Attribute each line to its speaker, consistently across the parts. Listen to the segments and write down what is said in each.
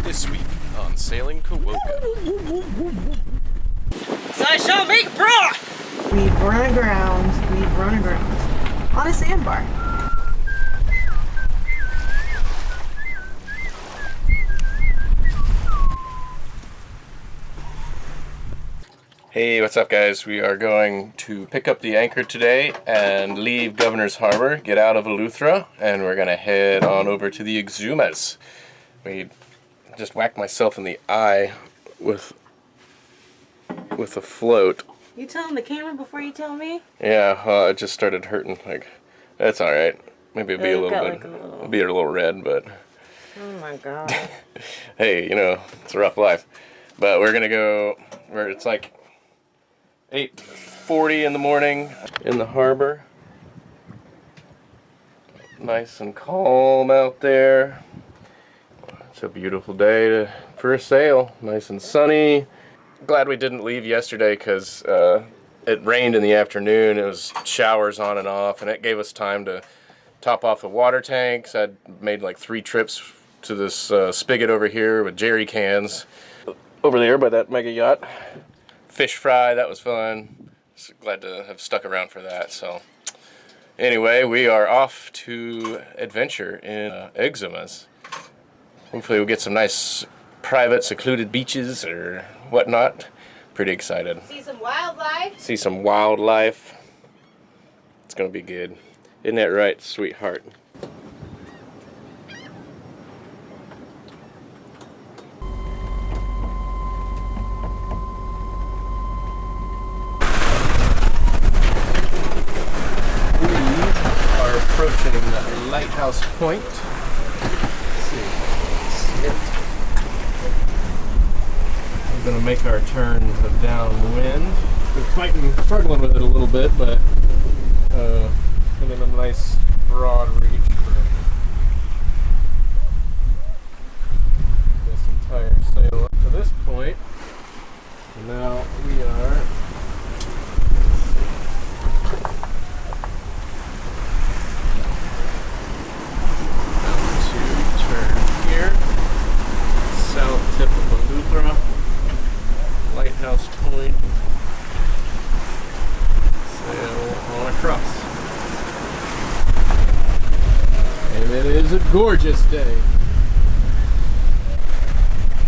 Speaker 1: This week on Sailing Kawoka.
Speaker 2: So I shall make broth!
Speaker 3: We've run aground on a sandbar.
Speaker 1: Hey, what's up guys? We are going to pick up the anchor today and leave Governor's Harbor, get out of Eleuthera, and we're gonna head on over to the Exumas. We just whacked myself in the eye with a float.
Speaker 3: You telling the camera before you tell me?
Speaker 1: Yeah, it just started hurting. Like, that's all right. Maybe it'll be a little bit, it'll be a little red, but.
Speaker 3: Oh my god.
Speaker 1: Hey, you know, it's a rough life. But we're gonna go where it's like 8:40 in the morning in the harbor. Nice and calm out there. It's a beautiful day for a sail. Nice and sunny. Glad we didn't leave yesterday because it rained in the afternoon. It was showers on and off, and it gave us time to top off the water tanks. I'd made like 3 trips to this spigot over here with jerry cans over there by that mega yacht. Fish fry, that was fun. So glad to have stuck around for that. So anyway, we are off to adventure in Exumas. Hopefully we'll get some nice private secluded beaches or whatnot. Pretty excited.
Speaker 3: See some wildlife?
Speaker 1: See some wildlife. It's gonna be good. Isn't that right, sweetheart? Approaching Lighthouse Point. Let's see. We're going to make our turn downwind. We're struggling with it a little bit, but getting a nice broad reach for this entire sail up to this point. And now we are. South tip of Eleuthera, Lighthouse Point, sail on across. And it is a gorgeous day.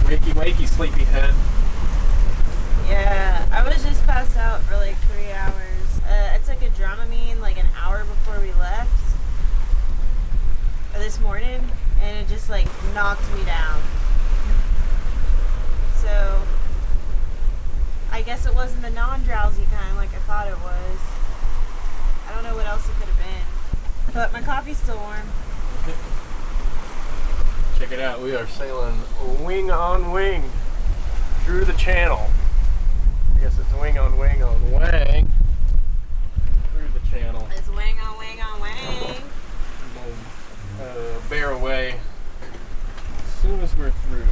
Speaker 1: Wakey, wakey, sleepyhead.
Speaker 3: Yeah, I was just passed out for like 3 hours. I took a Dramamine like an hour before we left this morning, and it just like knocked me down. So I guess it wasn't the non-drowsy kind like I thought it was. I don't know what else it could have been. But my coffee's still warm.
Speaker 1: Check it out, we are sailing wing on wing through the channel. I guess it's wing on wing on wang through the channel.
Speaker 3: It's wing on wing on wing.
Speaker 1: Bear away as soon as we're through.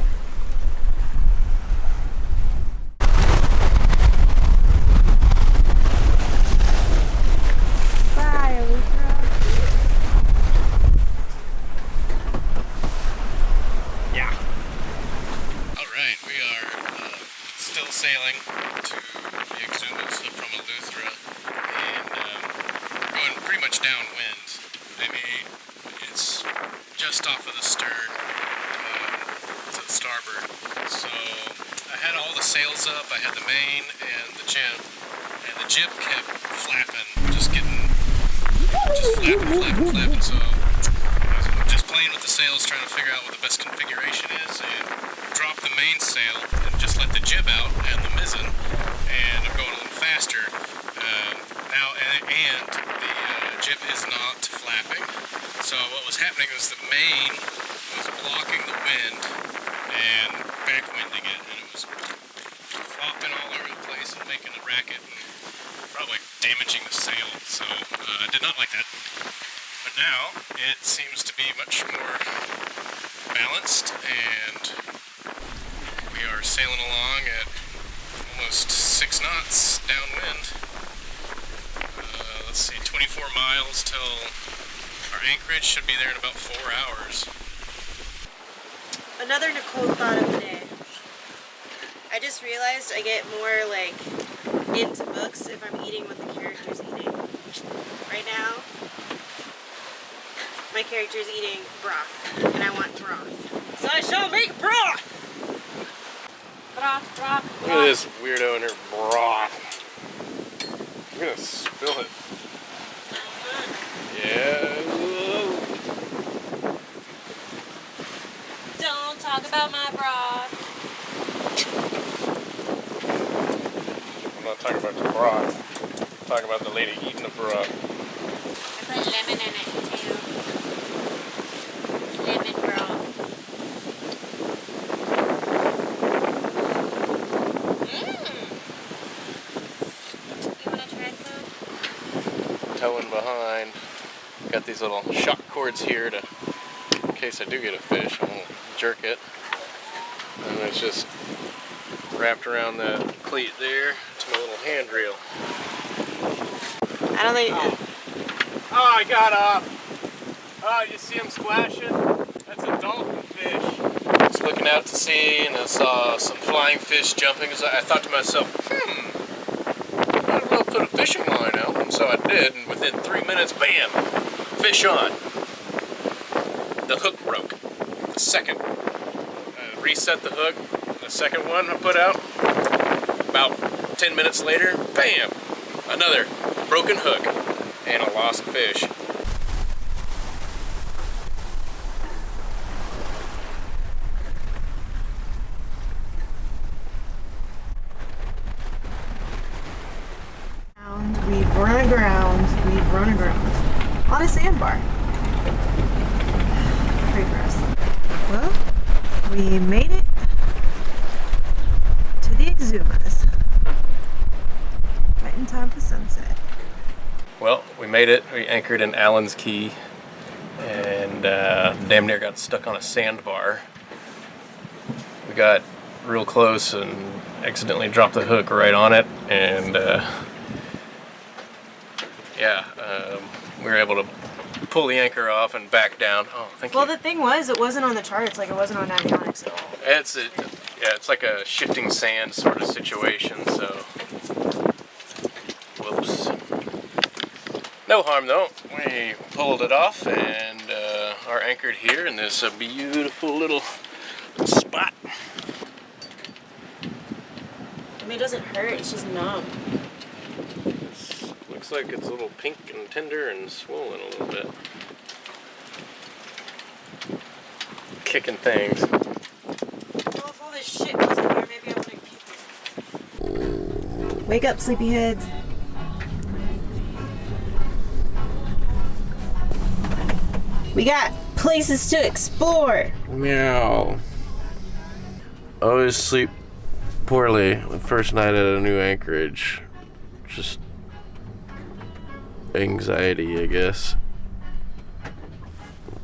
Speaker 3: Bye, Eleuthera.
Speaker 1: Yeah. Alright, we are still sailing to the Exumas from Eleuthera, and we're going pretty much downwind. I mean, it's just off of the stern, to the starboard. So I had all the sails up, I had the main and the jib kept flapping, just flapping. So I was just playing with the sails, trying to figure out what the best configuration is, and drop the main sail and just let the jib out and the mizzen, and I'm going a little faster now, and the jib is not flapping. So what was happening was the main was blocking the wind and backwinding it, and it was flopping all over the place and making a racket and probably damaging the sail. So I did not like that. But now it seems to be much more balanced, and we are sailing along at almost 6 knots downwind. Let's see, 24 miles till our anchorage. Should be there in about 4 hours.
Speaker 3: Another Nicole thought of the day. I just realized I get more like into books if I'm eating what the character's eating. Right now, my character's eating broth, and I want broth. So I shall make broth! Broth, broth, broth.
Speaker 1: Look at this weirdo in her broth. I'm gonna spill it. Yeah.
Speaker 3: Don't talk about my broth.
Speaker 1: I'm not talking about the broth. I'm talking about the lady eating the broth.
Speaker 3: I put lemon in it too. It's lemon broth. You wanna try some?
Speaker 1: Towing behind. Got these little shock cords here to, in case I do get a fish, I won't jerk it. And it's just wrapped around the cleat there to my little handrail.
Speaker 3: I don't think.
Speaker 1: Oh, I got up. Oh, you see him splashing? That's a dolphin fish. I was looking out to sea and I saw some flying fish jumping. I thought to myself, might as well put a fishing line out. And so I did, and within 3 minutes, bam, fish on. The hook broke. The second. Reset the hook. The second one I put out. About 10 minutes later, bam, another broken hook and a lost fish.
Speaker 3: We've run aground on a sandbar. Pray for us. Well, we made it to the Exumas right in time for sunset.
Speaker 1: Well, we made it. We anchored in Allen's Key and damn near got stuck on a sandbar. We got real close and accidentally dropped the hook right on it, and we were able to pull the anchor off and back down. Oh, thank you.
Speaker 3: Well, the thing was, it wasn't on the charts, like it wasn't on avionics at all.
Speaker 1: It's like a shifting sand sort of situation, so whoops. No harm though. We pulled it off and are anchored here in this beautiful little spot.
Speaker 3: I mean, it doesn't hurt, it's just numb.
Speaker 1: Looks like it's a little pink and tender and swollen a little bit. Kicking things.
Speaker 3: Well, if all this shit wasn't here, maybe I wouldn't kick it. Wake up, sleepyheads. We got places to explore.
Speaker 1: Meow. Always sleep poorly the first night at a new anchorage. Just anxiety, I guess.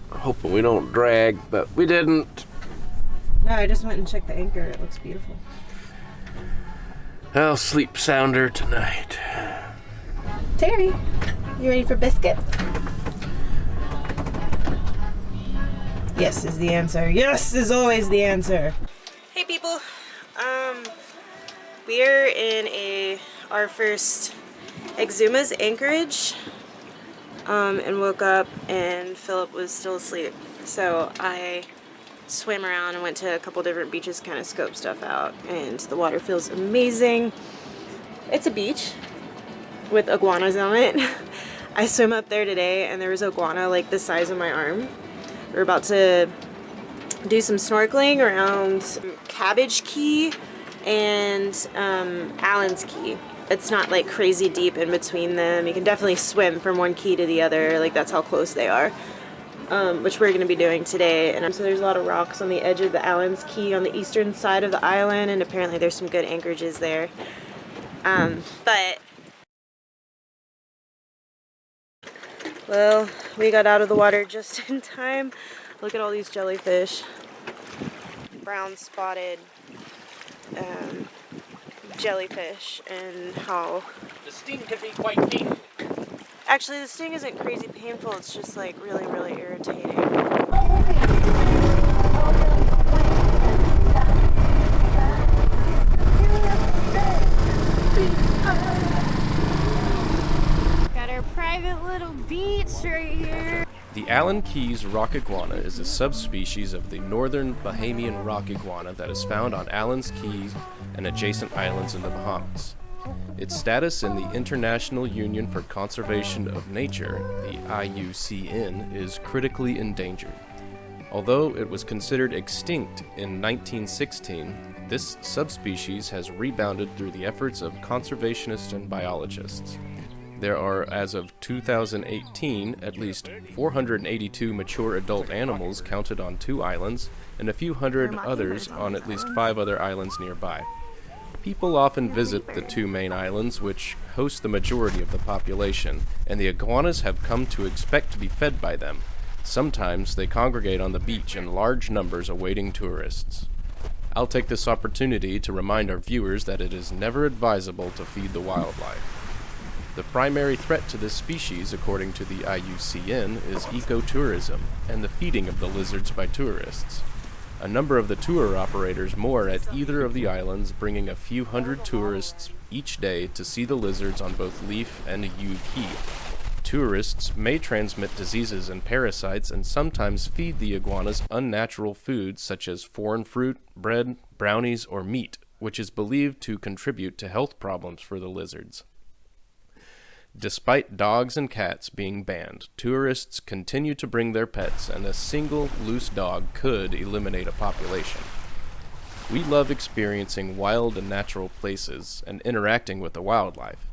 Speaker 1: Hoping we don't drag, but we didn't.
Speaker 3: No, I just went and checked the anchor. It looks beautiful.
Speaker 1: I'll sleep sounder tonight.
Speaker 3: Terry, you ready for biscuits? Yes is the answer. Yes is always the answer. Hey people, we're in our first Exumas anchorage, and woke up and Philip was still asleep. So I swam around and went to a couple different beaches, kind of scope stuff out, and the water feels amazing. It's a beach with iguanas on it. I swam up there today and there was an iguana like the size of my arm. We're about to do some snorkeling around Cabbage Key and Allen's Key. It's not like crazy deep in between them. You can definitely swim from one key to the other, like that's how close they are, which we're going to be doing today. And so there's a lot of rocks on the edge of the Allen's Key on the eastern side of the island, and apparently there's some good anchorages there. But well, we got out of the water just in time. Look at all these jellyfish. Brown spotted jellyfish, and how
Speaker 1: The sting can be quite painful.
Speaker 3: actually the sting isn't crazy painful, it's just like really, really irritating.
Speaker 4: Allen Keys rock iguana is a subspecies of the northern Bahamian rock iguana that is found on Allen's Keys and adjacent islands in the Bahamas. Its status in the International Union for Conservation of Nature, the IUCN, is critically endangered. Although it was considered extinct in 1916, this subspecies has rebounded through the efforts of conservationists and biologists. There are, as of 2018, at least 482 mature adult animals counted on 2 islands, and a few hundred others on at least 5 other islands nearby. People often visit the 2 main islands, which host the majority of the population, and the iguanas have come to expect to be fed by them. Sometimes they congregate on the beach in large numbers awaiting tourists. I'll take this opportunity to remind our viewers that it is never advisable to feed the wildlife. The primary threat to this species, according to the IUCN, is ecotourism and the feeding of the lizards by tourists. A number of the tour operators moor at either of the islands, bringing a few hundred tourists each day to see the lizards on both Leaf and Yew Key. Tourists may transmit diseases and parasites and sometimes feed the iguanas unnatural foods such as foreign fruit, bread, brownies, or meat, which is believed to contribute to health problems for the lizards. Despite dogs and cats being banned, tourists continue to bring their pets, and a single loose dog could eliminate a population. We love experiencing wild and natural places and interacting with the wildlife.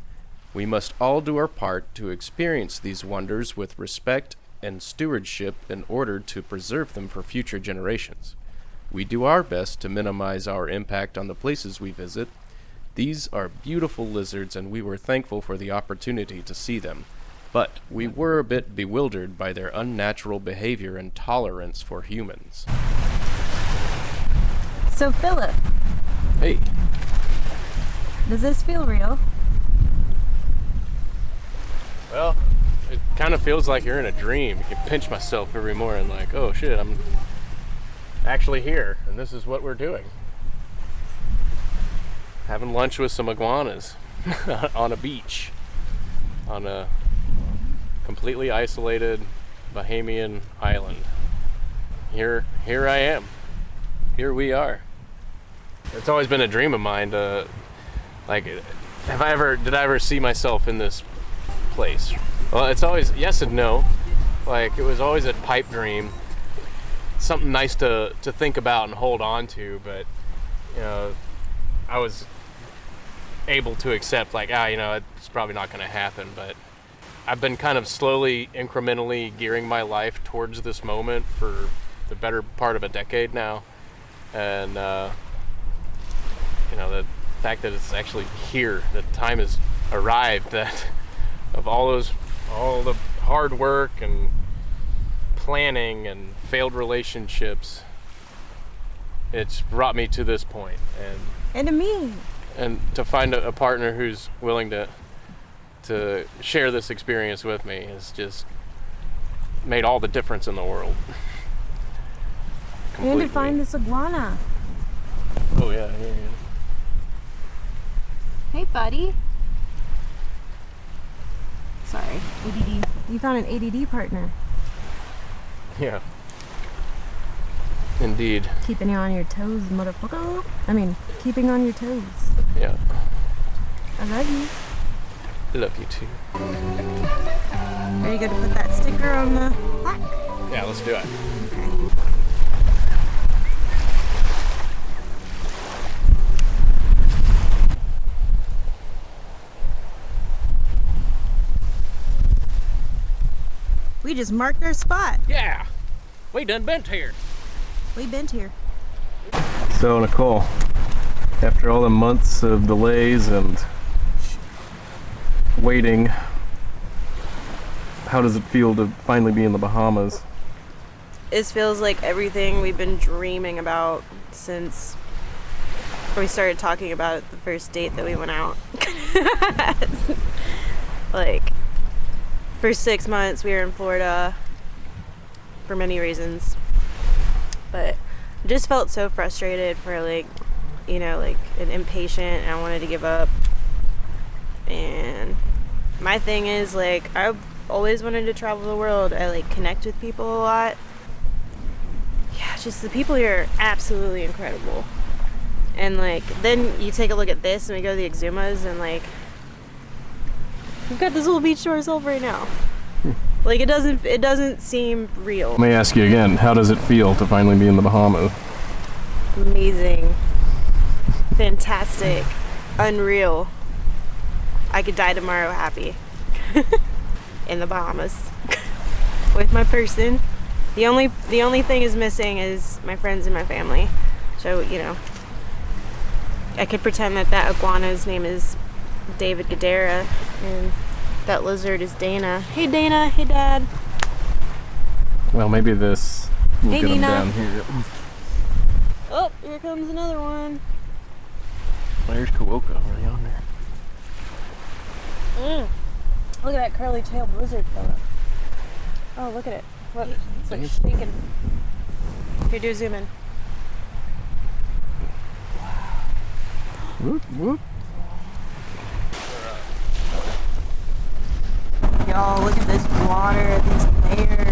Speaker 4: We must all do our part to experience these wonders with respect and stewardship in order to preserve them for future generations. We do our best to minimize our impact on the places we visit. These are beautiful lizards, and we were thankful for the opportunity to see them, but we were a bit bewildered by their unnatural behavior and tolerance for humans.
Speaker 3: So Philip,
Speaker 4: Hey,
Speaker 3: does this feel real?
Speaker 4: well, it kind of feels like you're in a dream. I can pinch myself every morning like, oh shit, I'm actually here, and this is what we're doing. Having lunch with some iguanas on a beach, on a completely isolated Bahamian island. Here I am. Here we are. It's always been a dream of mine to, like, did I ever see myself in this place? Well, it's always yes and no. Like, it was always a pipe dream, something nice to think about and hold on to, but, you know, I was able to accept, like, it's probably not going to happen, but I've been kind of slowly, incrementally gearing my life towards this moment for the better part of a decade now, and the fact that it's actually here, that time has arrived, that of all the hard work and planning and failed relationships, it's brought me to this point,
Speaker 3: And to me.
Speaker 4: and to find a partner who's willing to share this experience with me has just made all the difference in the world.
Speaker 3: And to find this iguana.
Speaker 4: Oh yeah.
Speaker 3: Hey, buddy. Sorry, ADD. You found an ADD partner.
Speaker 4: Yeah. Indeed.
Speaker 3: Keeping you on your toes, motherfucker. Keeping on your toes.
Speaker 4: Yeah.
Speaker 3: I love you.
Speaker 4: I love you too.
Speaker 3: Are you going to put that sticker on the plaque?
Speaker 4: Yeah, let's do it.
Speaker 3: We just marked our spot.
Speaker 4: Yeah. We done been here.
Speaker 3: We been here.
Speaker 4: So Nicole, after all the months of delays and waiting, how does it feel to finally be in the Bahamas?
Speaker 3: It feels like everything we've been dreaming about since we started talking about it the first date that we went out. Like, for 6 months we were in Florida for many reasons, but I just felt so frustrated for and impatient, and I wanted to give up. And my thing is, like, I always wanted to travel the world. I like connect with people a lot. Yeah, just the people here are absolutely incredible. And like, then you take a look at this and we go to the Exumas and like, we've got this little beach to ourselves right now. Like it doesn't seem real.
Speaker 5: Let me ask you again, how does it feel to finally be in the Bahamas?
Speaker 3: Amazing. Fantastic. Unreal. I could die tomorrow happy. In the Bahamas. With my person. The only thing is missing is my friends and my family. So, you know, I could pretend that iguana's name is David Gadara and that lizard is Dana. Hey Dana, hey Dad.
Speaker 5: Well, maybe this will
Speaker 3: Hey,
Speaker 5: get them
Speaker 3: Dina.
Speaker 5: down here.
Speaker 3: Oh, here comes another one.
Speaker 5: There's Kawoko right yonder.
Speaker 3: Look at that curly-tailed lizard fella. Oh, look at it. Look, it's like shaking. Here, do zoom in.
Speaker 5: Whoop, whoop.
Speaker 3: Y'all, look at this water, these layers.